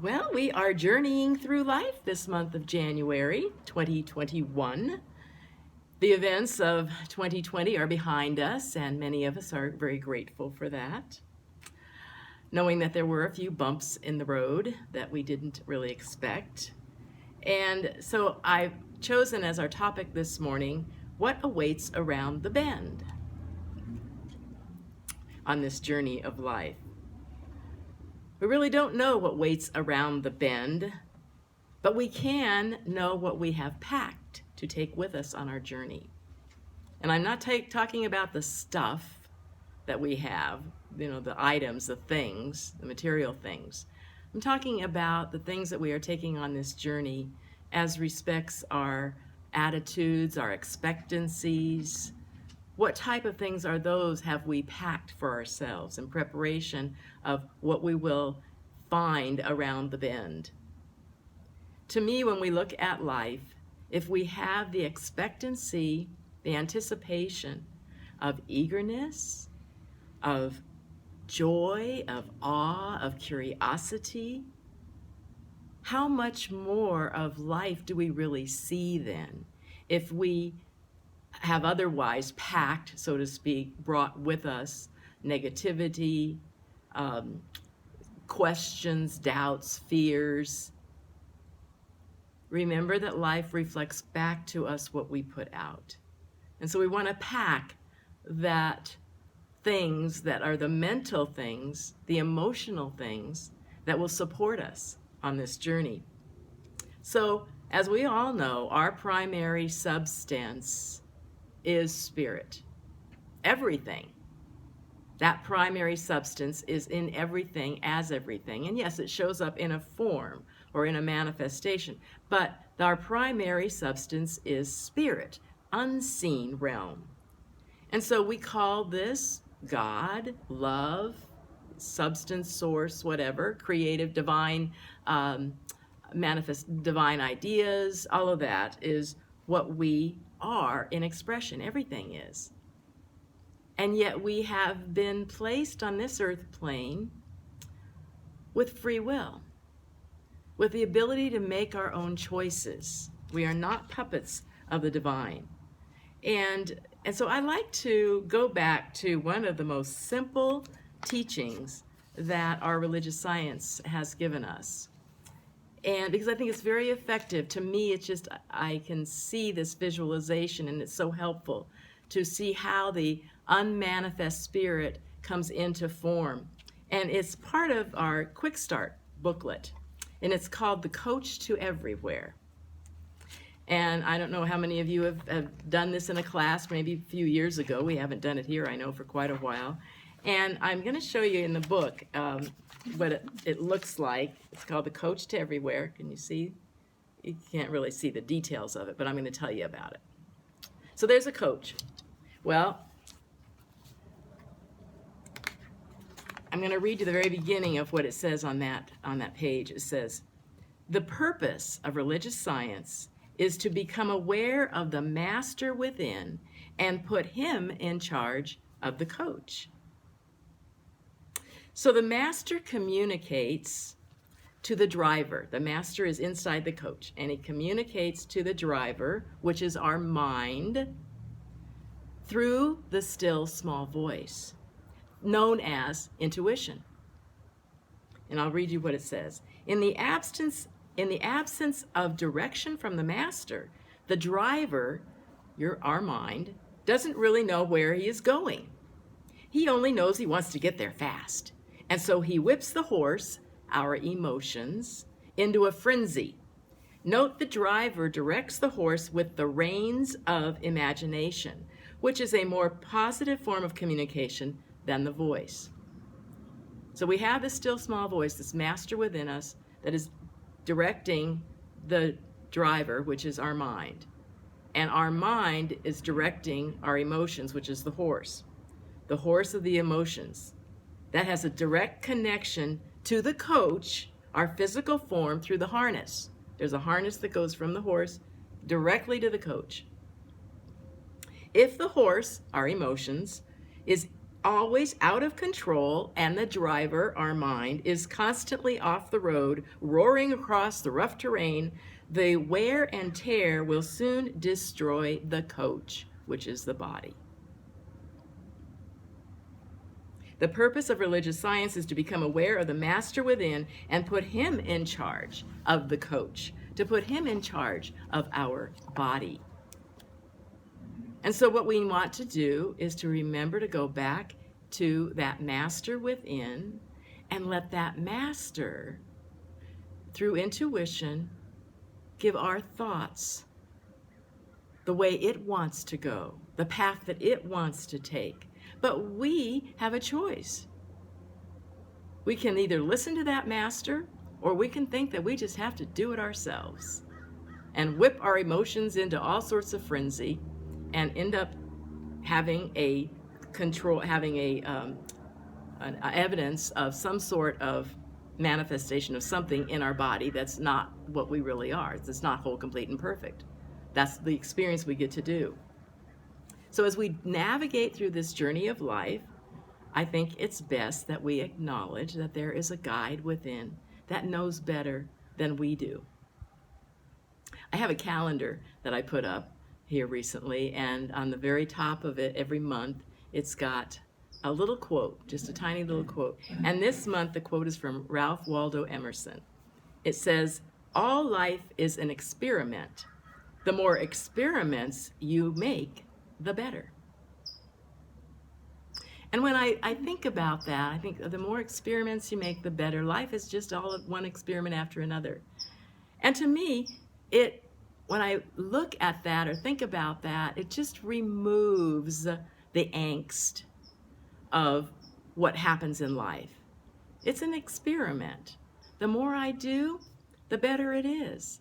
Well, we are journeying through life this month of January 2021. The events of 2020 are behind us, and many of us are very grateful for that, knowing that there were a few bumps in the road that we didn't really expect. And so I've chosen as our topic this morning, what awaits around the bend on this journey of life. We really don't know what waits around the bend, but we can know what we have packed to take with us on our journey. And I'm not talking about the stuff that we have, the items, the things, the material things. I'm talking about the things that we are taking on this journey as respects our attitudes, our expectancies. What type of things are those have we packed for ourselves in preparation of what we will find around the bend? To me, when we look at life, if we have the expectancy, the anticipation of eagerness, of joy, of awe, of curiosity, how much more of life do we really see then if we have otherwise packed, so to speak, brought with us negativity, questions, doubts, fears? Remember that life reflects back to us what we put out. And so we want to pack that things that are the mental things, the emotional things that will support us on this journey. So, as we all know, our primary substance is spirit. Everything. That primary substance is in everything as everything. And yes, it shows up in a form or in a manifestation. But our primary substance is spirit, unseen realm. And so we call this God, love, substance, source, whatever, creative, divine, manifest, divine ideas. All of that is what we are in expression. Everything is. And yet we have been placed on this earth plane with free will, with the ability to make our own choices. We are not puppets of the divine. And so I like to go back to one of the most simple teachings that our religious science has given us. And because I think it's very effective. To me, it's just, I can see this visualization, and it's so helpful to see how the unmanifest spirit comes into form. And it's part of our Quick Start booklet, and it's called The Coach to Everywhere. And I don't know how many of you have done this in a class, maybe a few years ago. We haven't done it here, I know, for quite a while. And I'm going to show you in the book what it looks like. It's called The Coach to Everywhere. Can you see? You can't really see the details of it, but I'm going to tell you about it. So there's a coach. Well, I'm going to read you the very beginning of what it says on that page. It says, "The purpose of religious science is to become aware of the master within and put him in charge of the coach." So the master communicates to the driver. The master is inside the coach, and he communicates to the driver, which is our mind, through the still small voice, known as intuition. And I'll read you what it says. In the absence of direction from the master, the driver, our mind, doesn't really know where he is going. He only knows he wants to get there fast. And so he whips the horse, our emotions, into a frenzy. Note the driver directs the horse with the reins of imagination, which is a more positive form of communication than the voice. So we have this still small voice, this master within us, that is directing the driver, which is our mind. And our mind is directing our emotions, which is the horse of the emotions. That has a direct connection to the coach, our physical form, through the harness. There's a harness that goes from the horse directly to the coach. If the horse, our emotions, is always out of control, and the driver, our mind, is constantly off the road, roaring across the rough terrain, the wear and tear will soon destroy the coach, which is the body. The purpose of religious science is to become aware of the master within and put him in charge of the coach, to put him in charge of our body. And so what we want to do is to remember to go back to that master within and let that master, through intuition, give our thoughts the way it wants to go, the path that it wants to take. But we have a choice. We can either listen to that master, or we can think that we just have to do it ourselves and whip our emotions into all sorts of frenzy and end up having an evidence of some sort of manifestation of something in our body that's not what we really are. It's not whole, complete, and perfect. That's the experience we get to do. So as we navigate through this journey of life, I think it's best that we acknowledge that there is a guide within that knows better than we do. I have a calendar that I put up here recently, and on the very top of it, every month, it's got a little quote, just a tiny little quote. And this month, the quote is from Ralph Waldo Emerson. It says, "All life is an experiment. The more experiments you make, the better." And when I think about that, I think the more experiments you make, the better. Life is just all one experiment after another. And to me, when I look at that or think about that, it just removes the angst of what happens in life. It's an experiment. The more I do, the better it is.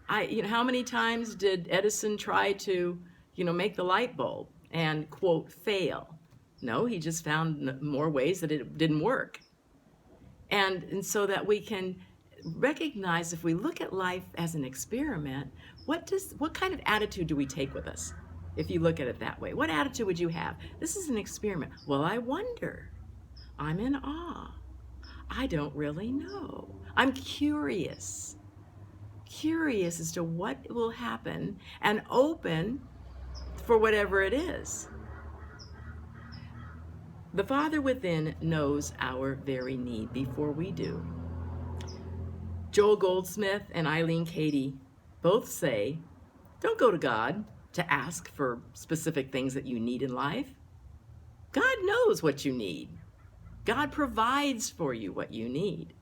How many times did Edison try to, make the light bulb and, quote, fail? No, he just found more ways that it didn't work. And so that we can recognize, if we look at life as an experiment, what kind of attitude do we take with us? If you look at it that way, what attitude would you have? This is an experiment. Well, I wonder. I'm in awe. I don't really know. I'm curious as to what will happen, and open for whatever it is. The Father within knows our very need before we do. Joel Goldsmith and Eileen Cady both say, don't go to God to ask for specific things that you need in life. God knows what you need. God provides for you what you need.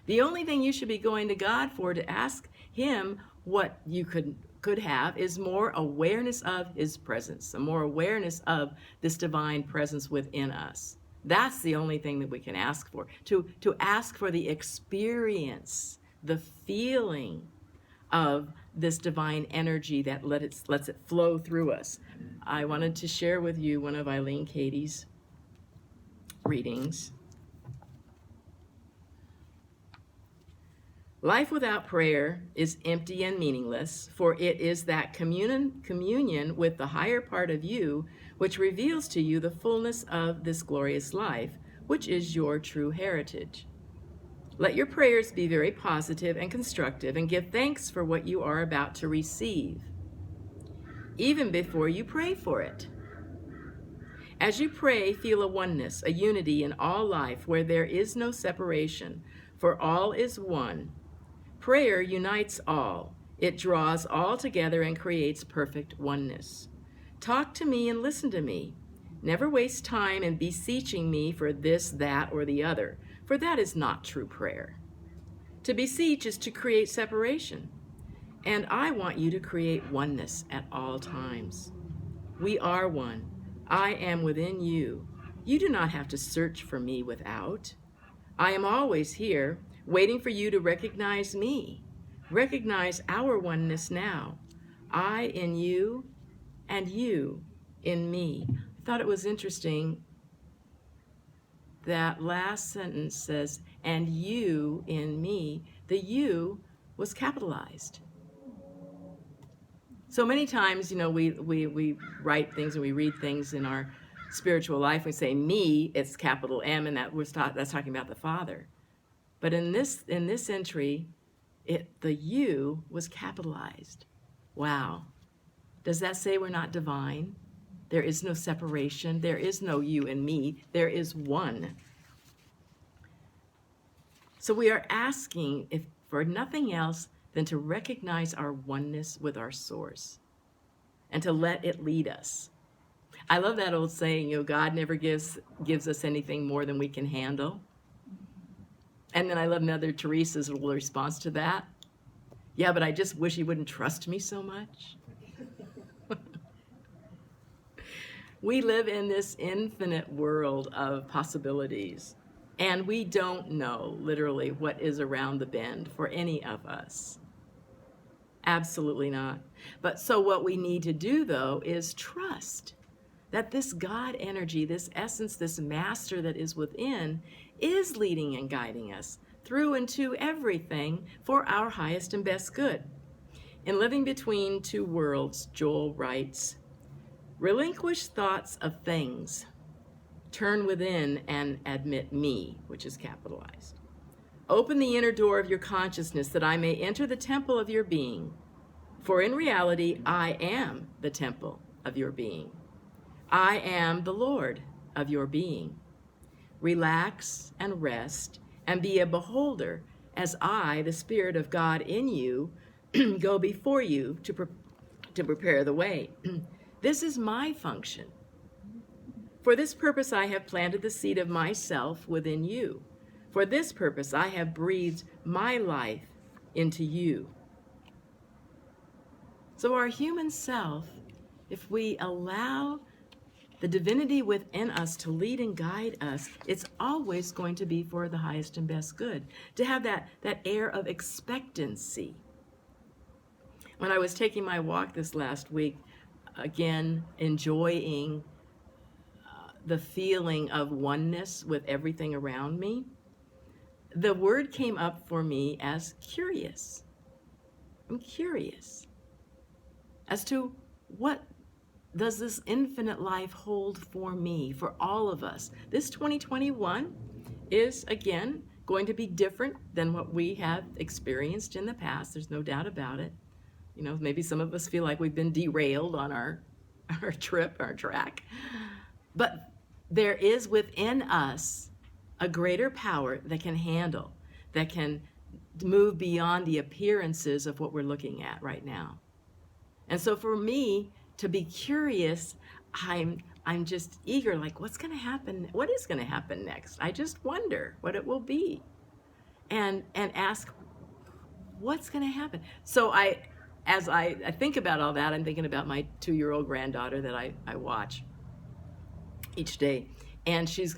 The only thing you should be going to God for, to ask him what you could have, is more awareness of his presence, a more awareness of this divine presence within us. That's the only thing that we can ask for, to ask for the experience, the feeling of this divine energy that lets it flow through us. I wanted to share with you one of Eileen Cady's readings. Life without prayer is empty and meaningless, for it is that communion with the higher part of you which reveals to you the fullness of this glorious life, which is your true heritage. Let your prayers be very positive and constructive, and give thanks for what you are about to receive, even before you pray for it. As you pray, feel a oneness, a unity in all life where there is no separation, for all is one. Prayer unites all. It draws all together and creates perfect oneness. Talk to me and listen to me. Never waste time in beseeching me for this, that, or the other, for that is not true prayer. To beseech is to create separation, and I want you to create oneness at all times. We are one. I am within you. You do not have to search for me without. I am always here, waiting for you to recognize me. Recognize our oneness now. I in you, and you in me. I thought it was interesting that last sentence says, and you in me. The you was capitalized. So many times, we write things and we read things in our spiritual life, we say me, it's capital M, and that's talking about the Father. But in this entry, the you was capitalized. Wow. Does that say we're not divine? There is no separation. There is no you and me. There is one. So we are asking, if for nothing else, than to recognize our oneness with our source and to let it lead us. I love that old saying, God never gives us anything more than we can handle. And then I love Mother Teresa's little response to that. Yeah, but I just wish you wouldn't trust me so much. We live in this infinite world of possibilities, and we don't know literally what is around the bend for any of us. Absolutely not. But so what we need to do, though, is trust that this God energy, this essence, this master that is within, is leading and guiding us through and to everything for our highest and best good. In Living Between Two Worlds, Joel writes, relinquish thoughts of things. Turn within and admit me, which is capitalized. Open the inner door of your consciousness that I may enter the temple of your being. For in reality, I am the temple of your being. I am the Lord of your being. Relax and rest and be a beholder as I, the Spirit of God in you, go before you to prepare the way. This is my function. For this purpose I have planted the seed of myself within you. For this purpose I have breathed my life into you. So our human self, if we allow the divinity within us to lead and guide us, it's always going to be for the highest and best good. To have that air of expectancy. When I was taking my walk this last week, again, enjoying the feeling of oneness with everything around me, the word came up for me as curious. I'm curious as to what does this infinite life hold for me, for all of us. This 2021 is, again, going to be different than what we have experienced in the past. There's no doubt about it. Maybe some of us feel like we've been derailed on our trip, our track. But there is within us a greater power that can handle, that can move beyond the appearances of what we're looking at right now. And so for me to be curious, I'm just eager, like, what's going to happen? What is going to happen next? I just wonder what it will be, and ask, what's going to happen? So as I think about all that, I'm thinking about my 2-year-old granddaughter that I watch each day. And she's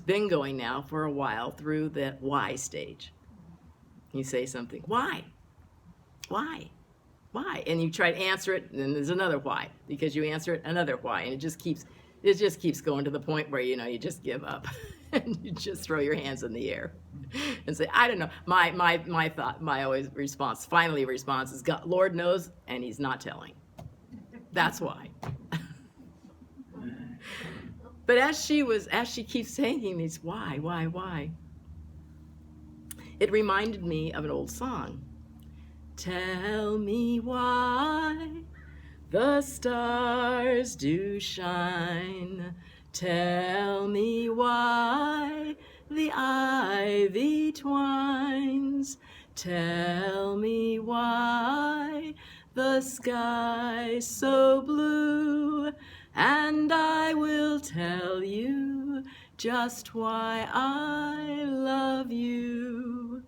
been going now for a while through the why stage. You say something, why? Why? Why? And you try to answer it, and then there's another why. Because you answer it, another why. And it just keeps going to the point where, you just give up. And you just throw your hands in the air and say, I don't know. My thought, my always response, finally response is, God, Lord knows, and he's not telling. That's why. But as she keeps saying these why, it reminded me of an old song. Tell me why the stars do shine. Tell me why the ivy twines. Tell me why the sky's so blue. And I will tell you just why I love you.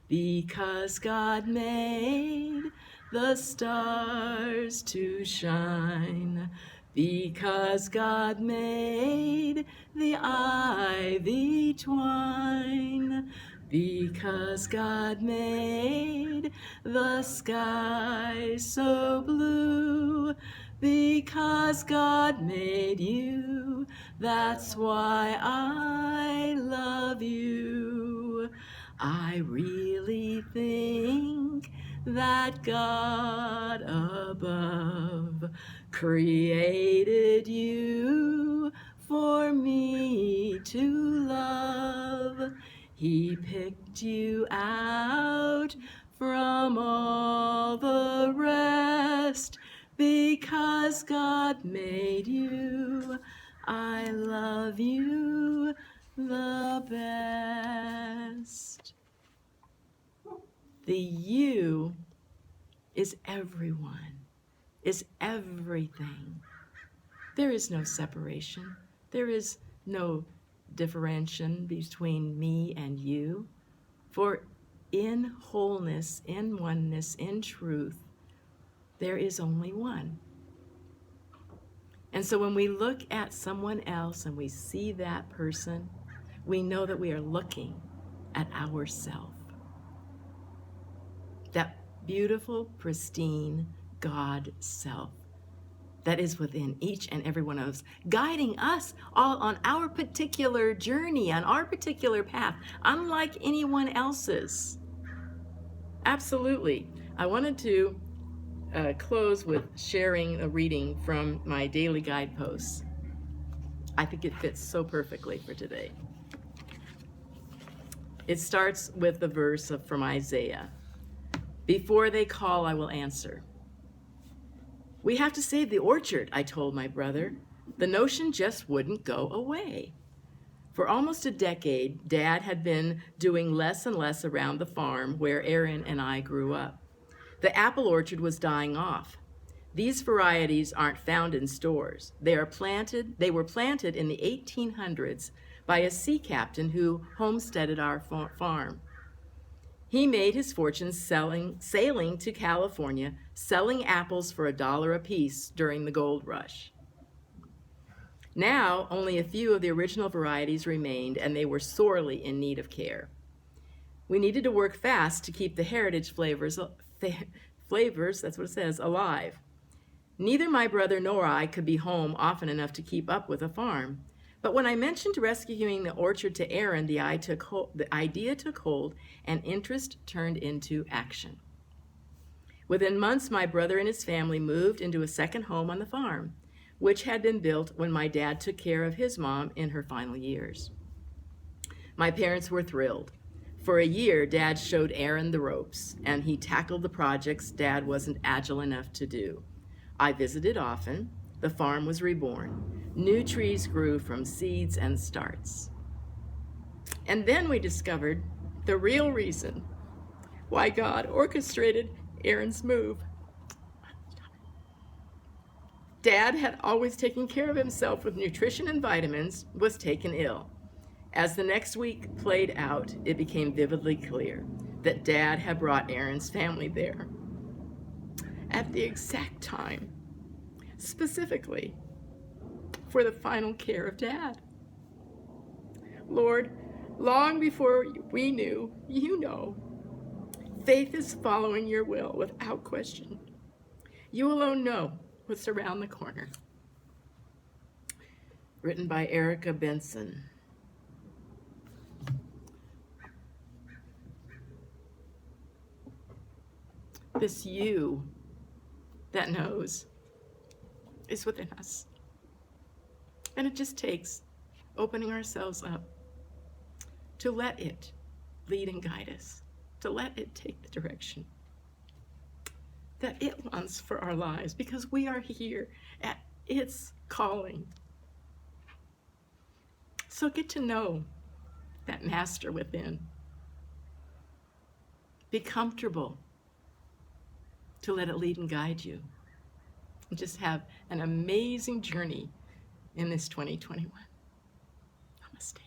Because God made the stars to shine. Because God made the ivy twine. Because God made the sky so blue. Because God made you, that's why I love you. I really think that God above created you for me to love. He picked you out from all the rest because God made you. I love you the best. The you is everyone, is everything. There is no separation. There is no differentiation between me and you. For in wholeness, in oneness, in truth, there is only one. And so when we look at someone else and we see that person, we know that we are looking at ourself. That beautiful, pristine God self that is within each and every one of us, guiding us all on our particular journey, on our particular path, unlike anyone else's. Absolutely. I wanted to close with sharing a reading from my daily guideposts. I think it fits so perfectly for today. It starts with the verse from Isaiah. Before they call, I will answer. We have to save the orchard, I told my brother. The notion just wouldn't go away. For almost a decade, Dad had been doing less and less around the farm where Aaron and I grew up. The apple orchard was dying off. These varieties aren't found in stores. They were planted in the 1800s by a sea captain who homesteaded our farm. He made his fortune sailing to California, selling apples for $1 a piece during the gold rush. Now, only a few of the original varieties remained, and they were sorely in need of care. We needed to work fast to keep the heritage flavors, that's what it says, alive. Neither my brother nor I could be home often enough to keep up with a farm. But when I mentioned rescuing the orchard to Aaron, the idea took hold and interest turned into action. Within months, my brother and his family moved into a second home on the farm, which had been built when my dad took care of his mom in her final years. My parents were thrilled. For a year, Dad showed Aaron the ropes, and he tackled the projects Dad wasn't agile enough to do. I visited often. The farm was reborn. New trees grew from seeds and starts. And then we discovered the real reason why God orchestrated Aaron's move. Dad had always taken care of himself with nutrition and vitamins, was taken ill. As the next week played out, it became vividly clear that Dad had brought Aaron's family there at the exact time, specifically for the final care of Dad. Lord, long before we knew, you know, faith is following your will without question. You alone know what's around the corner. Written by Erica Benson. This you that knows is within us. And it just takes opening ourselves up to let it lead and guide us, to let it take the direction that it wants for our lives, because we are here at its calling. So get to know that master within. Be comfortable to let it lead and guide you. And just have an amazing journey in this 2021. Namaste.